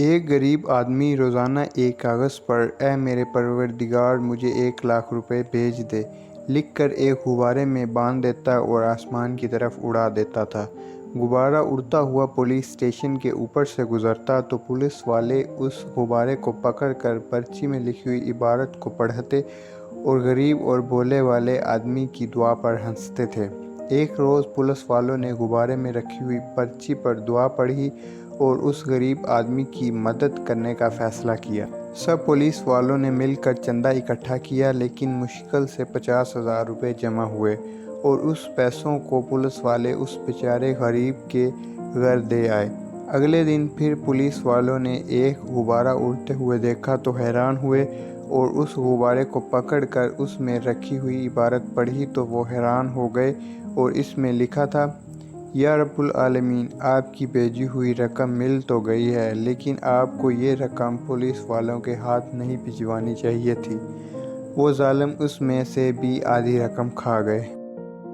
ایک غریب آدمی روزانہ ایک کاغذ پر "اے میرے پروردگار مجھے 1,00,000 روپے بھیج دے" لکھ کر ایک غبارے میں باندھ دیتا اور آسمان کی طرف اڑا دیتا تھا۔ غبارہ اڑتا ہوا پولیس اسٹیشن کے اوپر سے گزرتا تو پولیس والے اس غبارے کو پکڑ کر پرچی میں لکھی ہوئی عبارت کو پڑھتے اور غریب اور بھولے والے آدمی کی دعا پر ہنستے تھے۔ ایک روز پولیس والوں نے غبارے میں رکھی ہوئی پرچی پر دعا پڑھی اور اس غریب آدمی کی مدد کرنے کا فیصلہ کیا۔ سب پولیس والوں نے مل کر چندہ اکٹھا کیا، لیکن مشکل سے 50,000 روپے جمع ہوئے اور اس پیسوں کو پولیس والے اس بیچارے غریب کے گھر دے آئے۔ اگلے دن پھر پولیس والوں نے ایک غبارہ اڑتے ہوئے دیکھا تو حیران ہوئے اور اس غبارے کو پکڑ کر اس میں رکھی ہوئی عبارت پڑھی تو وہ حیران ہو گئے اور اس میں لکھا تھا: یا رب العالمین، آپ کی بھیجی ہوئی رقم مل تو گئی ہے، لیکن آپ کو یہ رقم پولیس والوں کے ہاتھ نہیں بھجوانی چاہیے تھی۔ وہ ظالم اس میں سے بھی آدھی رقم کھا گئے۔